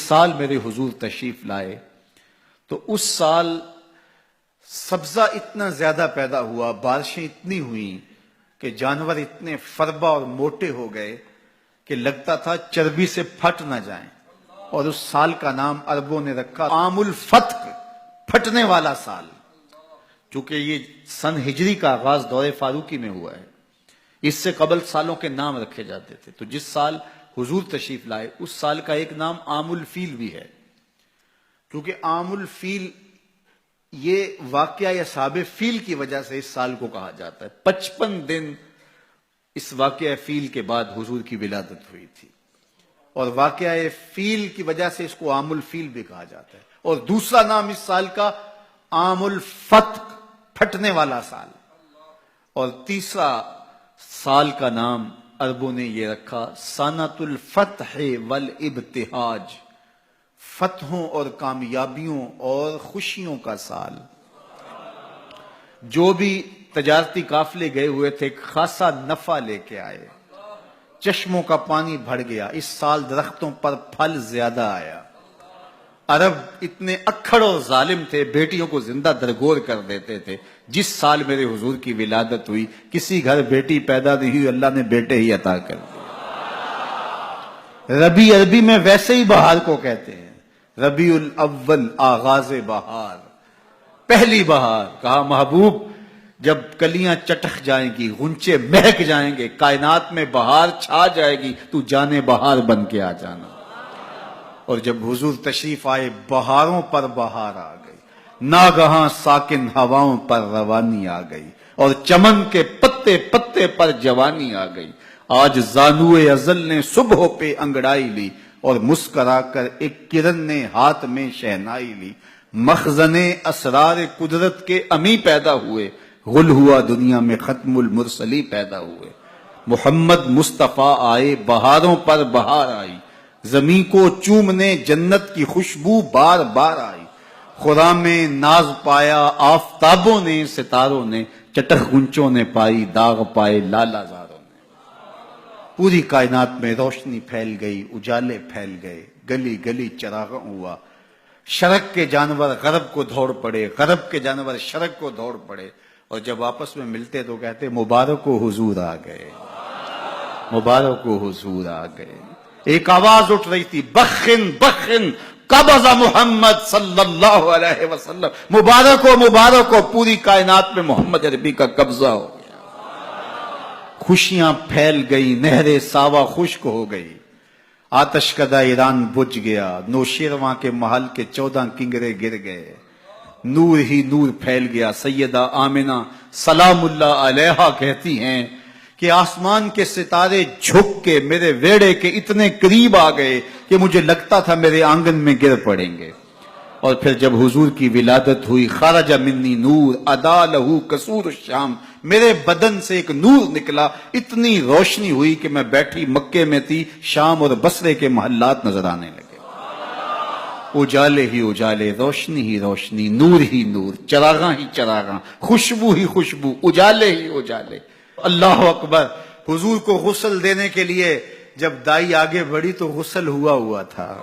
سال میرے حضور تشریف لائے تو اس سال سبزہ اتنا زیادہ پیدا ہوا، بارشیں اتنی ہوئیں کہ جانور اتنے فربا اور موٹے ہو گئے کہ لگتا تھا چربی سے پھٹ نہ جائیں، اور اس سال کا نام عربوں نے رکھا عام الفتق، پھٹنے والا سال، چونکہ یہ سن ہجری کا آغاز دور فاروقی میں ہوا ہے۔ اس سے قبل سالوں کے نام رکھے جاتے تھے، تو جس سال حضور تشریف لائے اس سال کا ایک نام عام الفیل بھی ہے، کیونکہ عام الفیل یہ واقعہ اصحاب فیل کی وجہ سے اس سال کو کہا جاتا ہے۔ 55 دن اس واقعہ فیل کے بعد حضور کی ولادت ہوئی تھی، اور واقعہ فیل کی وجہ سے اس کو عام الفیل بھی کہا جاتا ہے۔ اور دوسرا نام اس سال کا عام الفتق، پھٹنے والا سال، اور تیسرا سال کا نام عربوں نے یہ رکھا سنۃ الفتح والابتہاج، فتحوں اور کامیابیوں اور خوشیوں کا سال۔ جو بھی تجارتی قافلے گئے ہوئے تھے خاصا نفع لے کے آئے، چشموں کا پانی بڑھ گیا، اس سال درختوں پر پھل زیادہ آیا۔ عرب اتنے اکھڑ اور ظالم تھے، بیٹیوں کو زندہ درگور کر دیتے تھے۔ جس سال میرے حضور کی ولادت ہوئی کسی گھر بیٹی پیدا نہیں ہوئی، اللہ نے بیٹے ہی عطا کر دیے۔ ربیع عربی میں ویسے ہی بہار کو کہتے ہیں، ربیع الاول آغاز بہار، پہلی بہار۔ کہا محبوب جب کلیاں چٹک جائیں گی، غنچے مہک جائیں گے، کائنات میں بہار چھا جائے گی، تو جانے بہار بن کے آ جانا۔ اور جب حضور تشریف آئے بہاروں پر بہار آ گئی، ناگہاں ساکن ہواؤں پر روانی آ گئی، اور چمن کے پتے پتے پر جوانی آ گئی۔ آج زانوئے ازل نے صبح پہ انگڑائی لی، اور مسکرا کر ایک کرن نے ہاتھ میں شہنائی لی۔ مخزن اسرار قدرت کے امی پیدا ہوئے، غل ہوا دنیا میں ختم المرسلی پیدا ہوئے۔ محمد مصطفیٰ آئے بہاروں پر بہار آئی، زمین کو چومنے جنت کی خوشبو بار بار آئی۔ خرام میں ناز پایا آفتابوں نے، ستاروں نے، چٹخ گنچوں نے پائی، داغ پائے لالا زاروں نے۔ پوری کائنات میں روشنی پھیل گئی، اجالے پھیل گئے، گلی گلی چراغاں ہوا۔ شرق کے جانور غرب کو دوڑ پڑے، غرب کے جانور شرق کو دوڑ پڑے، اور جب آپس میں ملتے تو کہتے مبارک ہو حضور آ گئے، مبارک ہو حضور آ گئے۔ ایک آواز اٹھ رہی تھی، بخن بخن قبض محمد صلی اللہ علیہ وسلم، مبارک ہو پوری کائنات میں محمد عربی کا قبضہ ہو گیا۔ خوشیاں پھیل گئی، نہر ساوا خشک ہو گئی، آتش کدہ ایران بجھ گیا، نوشیرواں کے محل کے 14 کنگرے گر گئے، نور ہی نور پھیل گیا۔ سیدہ آمنہ سلام اللہ علیہا کہتی ہیں کہ آسمان کے ستارے جھک کے میرے ویڑے کے اتنے قریب آ گئے کہ مجھے لگتا تھا میرے آنگن میں گر پڑیں گے۔ اور پھر جب حضور کی ولادت ہوئی، خرج منی نور ادا لہو قصور الشام، میرے بدن سے ایک نور نکلا، اتنی روشنی ہوئی کہ میں بیٹھی مکے میں تھی، شام اور بصرے کے محلات نظر آنے لگے۔ اجالے ہی اجالے، روشنی ہی روشنی، نور ہی نور، چراغاں ہی چراغاں، خوشبو ہی خوشبو، اجالے ہی اجالے۔ اللہ اکبر۔ حضور کو غسل دینے کے لیے جب دائی آگے بڑھی تو غسل ہوا تھا،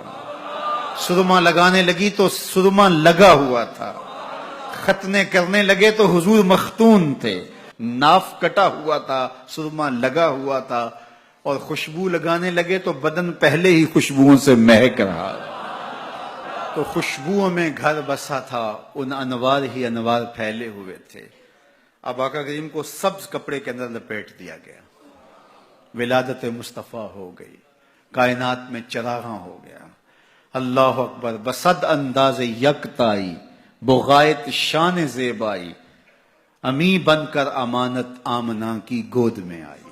سرما لگانے لگی تو سرما لگا ہوا تھا، ختنے کرنے لگے تو حضور مختون تھے، ناف کٹا ہوا تھا، سرما لگا ہوا تھا، اور خوشبو لگانے لگے تو بدن پہلے ہی خوشبوؤں سے مہک رہا، تو خوشبوؤں میں گھر بسا تھا، ان انوار ہی انوار پھیلے ہوئے تھے۔ اب آقا کریم کو سبز کپڑے کے اندر لپیٹ دیا گیا، ولادت مصطفیٰ ہو گئی، کائنات میں چراغاں ہو گیا۔ اللہ اکبر۔ بصد انداز یکتائی، بغایت شان زیبائی، امی بن کر امانت آمنہ کی گود میں آئی۔